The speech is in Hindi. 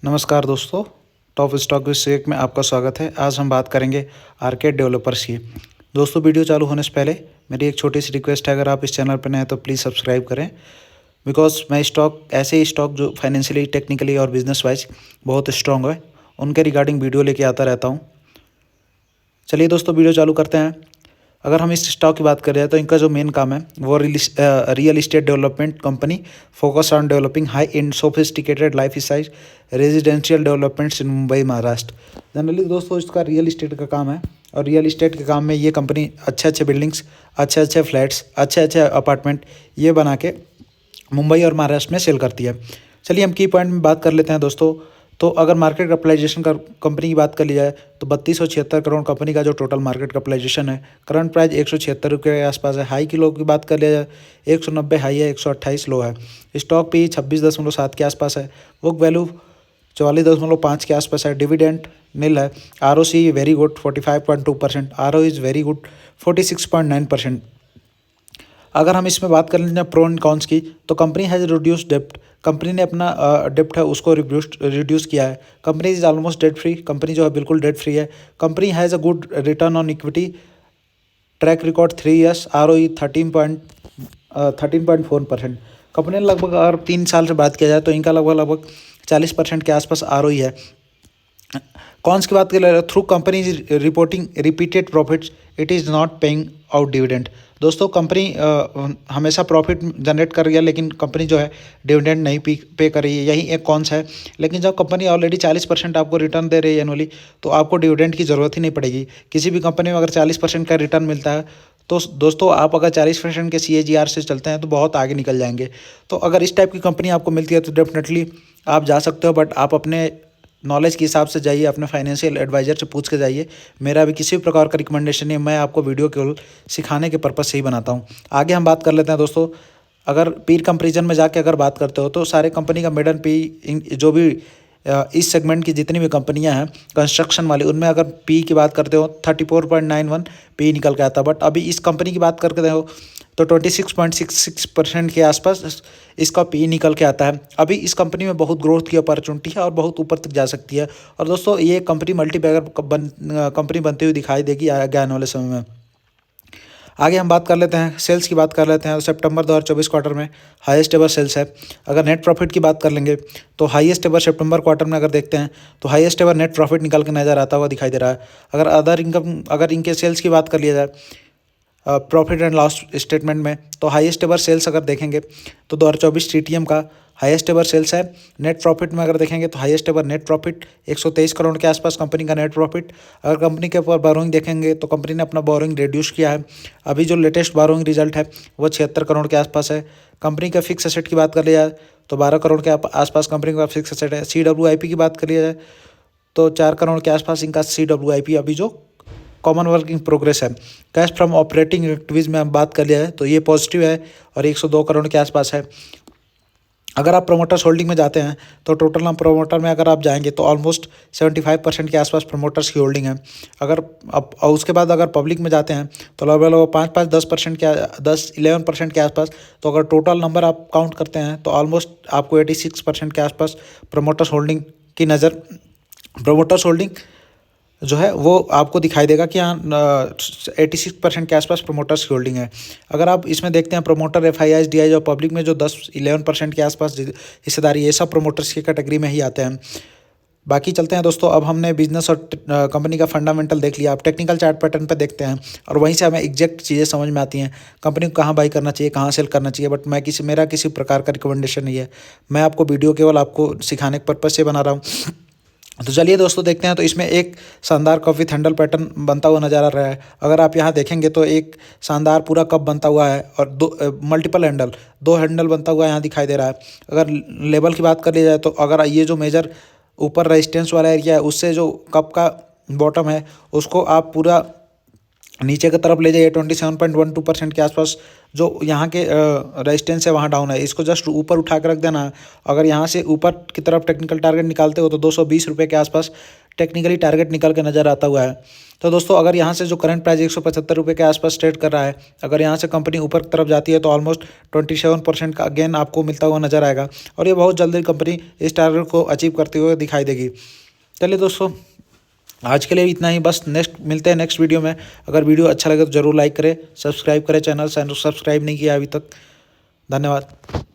नमस्कार दोस्तों, टॉप स्टॉक विश्लेषक में आपका स्वागत है। आज हम बात करेंगे आर्केड डेवलपर्स की। दोस्तों, वीडियो चालू होने से पहले मेरी एक छोटी सी रिक्वेस्ट है, अगर आप इस चैनल पर नए हैं तो प्लीज़ सब्सक्राइब करें। बिकॉज मैं ऐसे ही स्टॉक जो फाइनेंशियली, टेक्निकली और बिजनेस वाइज बहुत स्ट्रॉन्ग है, उनके रिगार्डिंग वीडियो लेके आता रहता हूँ। चलिए दोस्तों, वीडियो चालू करते हैं। अगर हम इस स्टॉक की बात करें तो इनका जो मेन काम है वो real estate development company, focus on developing high and sophisticated life style residential developments in Mumbai, Maharashtra. Generally दोस्तों इसका रियल इस्टेट का काम है, और रियल इस्टेट के काम में ये कंपनी अच्छे अच्छे बिल्डिंग्स, अच्छे अच्छे फ्लैट्स, अच्छे अच्छे अपार्टमेंट ये बना के मुंबई और महाराष्ट्र में सेल करती है। चलिए हम की पॉइंट में बात कर लेते हैं दोस्तों। तो अगर मार्केट कैपिटलाइजेशन का कंपनी की बात कर ली जाए तो 3276 करोड़ कंपनी का जो टोटल मार्केट कैपिटलाइजेशन है, करंट प्राइस 176 रुपये के आसपास है। हाई की लो की बात कर लिया जाए 190 हाई है, 128 लो है। स्टॉक पी 26.7 के आसपास है। बुक वैल्यू 44.5 के आसपास है। डिविडेंड नील है। ROC very good 45.2%, ROE is very good 46.9%। अगर हम इसमें बात कर लें प्रो एंड कॉन्स की, तो कंपनी हैज़ रिड्यूस डेप्ट। कंपनी ने अपना डेप्ट है उसको रिड्यूस किया है। Company is almost debt free. Company जो है बिल्कुल डेट फ्री है। Company has a good return on equity, track record 3 years, ROE 13.4%। Company ने लगभग, अगर 3 साल से बात किया जाए तो इनका लगभग लगभग 40% के आसपास ROE है। कॉन्स की बात करें, through company is reporting repeated profits, it is not paying out dividend. दोस्तों, कंपनी हमेशा प्रॉफिट जनरेट कर रही है, लेकिन कंपनी जो है डिविडेंड नहीं पे कर रही है, यही एक कॉन्स है। लेकिन जब कंपनी ऑलरेडी 40% आपको रिटर्न दे रही है एनुअली, तो आपको डिविडेंड की ज़रूरत ही नहीं पड़ेगी। किसी भी कंपनी में अगर 40% का रिटर्न मिलता है तो दोस्तों आप अगर 40% के CAGR से चलते हैं तो बहुत आगे निकल जाएंगे। तो अगर इस टाइप की कंपनी आपको मिलती है तो डेफिनेटली आप जा सकते हो, बट आप अपने नॉलेज के हिसाब से जाइए, अपने फाइनेंशियल एडवाइजर से पूछ के जाइए। मेरा भी किसी भी प्रकार का रिकमेंडेशन नहीं है, मैं आपको वीडियो केवल सिखाने के पर्पज़ से ही बनाता हूँ। आगे हम बात कर लेते हैं दोस्तों। अगर पीर कंपेरिजन में जाके अगर बात करते हो तो सारे कंपनी का मेडन पी, जो भी इस सेगमेंट की जितनी भी कंपनियां हैं कंस्ट्रक्शन वाली, उनमें अगर पी की बात करते हो 34.91 पी निकल के आता। बट अभी इस कंपनी की बात करते हो तो 26.66% के आसपास इसका पी निकल के आता है। अभी इस कंपनी में बहुत ग्रोथ की अपॉर्चुनिटी है और बहुत ऊपर तक जा सकती है। और दोस्तों ये कंपनी मल्टीबैगर कंपनी बनती हुई दिखाई देगी आगे आने वाले समय में। आगे हम बात कर लेते हैं, सेल्स की बात कर लेते हैं। तो सितंबर 2024 क्वार्टर में हाईएस्ट एवर सेल्स है। अगर नेट प्रॉफिट की बात कर लेंगे तो हाईएस्ट एवर सितंबर क्वार्टर में अगर देखते हैं तो हाईएस्ट एवर नेट प्रॉफिट निकल के नज़र आता हुआ दिखाई दे रहा है। अगर अदर इनकम, अगर इनके सेल्स की बात कर लिया जाए प्रॉफिट एंड लॉस स्टेटमेंट में, तो हाईएस्ट एवर सेल्स अगर देखेंगे तो 2024 TTM का हाईएस्ट एवर सेल्स है। नेट प्रॉफिट में अगर देखेंगे तो highest ever net profit 123 crore के आसपास कंपनी का नेट प्रॉफिट। अगर कंपनी के ऊपर बोरोइंग देखेंगे तो कंपनी ने अपना बोरोइंग रिड्यूस किया है। अभी जो लेटेस्ट बोरोइंग रिजल्ट है वो 76 करोड़ के आसपास है। कंपनी का फिक्स एसेट की बात कर लिया जाए तो 12 करोड़ के आसपास कंपनी का फिक्स एसेट है। CWIP की बात कर लिया जाए तो 4 करोड़ के आसपास इनका CWIP अभी जो कॉमन वर्क इन प्रोग्रेस है। कैश फ्रॉम ऑपरेटिंग एक्टिविटीज में हम बात कर लिया है तो ये पॉजिटिव है और 102 करोड़ के आसपास है। अगर आप प्रोमोटर्स होल्डिंग में जाते हैं तो टोटल नाम प्रोमोटर में अगर आप जाएंगे तो ऑलमोस्ट 75% के आसपास प्रोमोटर्स की होल्डिंग है। अगर अब और उसके बाद अगर पब्लिक में जाते हैं तो लगभग 5-10% के 10-11% के आसपास। तो अगर टोटल नंबर आप काउंट करते हैं तो ऑलमोस्ट आपको 86% के आसपास प्रोमोटर्स होल्डिंग की नज़र, प्रोमोटर्स होल्डिंग जो है वो आपको दिखाई देगा कि हाँ 86% के आसपास प्रोमोटर्स की होल्डिंग है। अगर आप इसमें देखते हैं प्रोमोटर FIIs DIs और पब्लिक में जो 10-11% के आसपास हिस्सेदारी, ये सब प्रोमोटर्स की कैटेगरी में ही आते हैं। बाकी चलते हैं दोस्तों, अब हमने बिजनेस और कंपनी का फंडामेंटल देख लिया। अब टेक्निकल चार्ट पैटर्न पे देखते हैं और वहीं से हमें एग्जैक्ट चीज़ें समझ में आती हैं, कंपनी को कहाँ बाई करना चाहिए, कहाँ सेल करना चाहिए। बट मेरा किसी प्रकार का रिकमेंडेशन नहीं है, मैं आपको वीडियो केवल आपको सिखाने के पर्पज़ से बना रहा हूँ। तो चलिए दोस्तों देखते हैं। तो इसमें एक शानदार कप विथ हैंडल पैटर्न बनता हुआ नज़र आ रहा है। अगर आप यहाँ देखेंगे तो एक शानदार पूरा कप बनता हुआ है और मल्टीपल हैंडल, 2 हैंडल बनता हुआ यहाँ दिखाई दे रहा है। अगर लेवल की बात कर ली जाए तो अगर ये जो मेजर ऊपर रेजिस्टेंस वाला एरिया है उससे जो कप का बॉटम है उसको आप पूरा नीचे की तरफ ले जाइए 27.12% के आसपास जो यहाँ के रेजिस्टेंस है वहाँ डाउन है, इसको जस्ट ऊपर उठा कर रख देना। अगर यहाँ से ऊपर की तरफ टेक्निकल टारगेट निकालते हो तो 220 रुपये के आसपास टेक्निकली टारगेट निकल के नज़र आता हुआ है। तो दोस्तों अगर यहाँ से जो करंट प्राइस 175 रुपये के आसपास ट्रेड कर रहा है, अगर यहाँ से कंपनी ऊपर की तरफ जाती है तो ऑलमोस्ट 27% का गेन आपको मिलता हुआ नजर आएगा और ये बहुत जल्दी कंपनी इस टारगेट को अचीव करते हुए दिखाई देगी। चलिए दोस्तों आज के लिए इतना ही, बस मिलते हैं नेक्स्ट वीडियो में। अगर वीडियो अच्छा लगे तो ज़रूर लाइक करें, सब्सक्राइब करें, चैनल सब्सक्राइब नहीं किया अभी तक। धन्यवाद।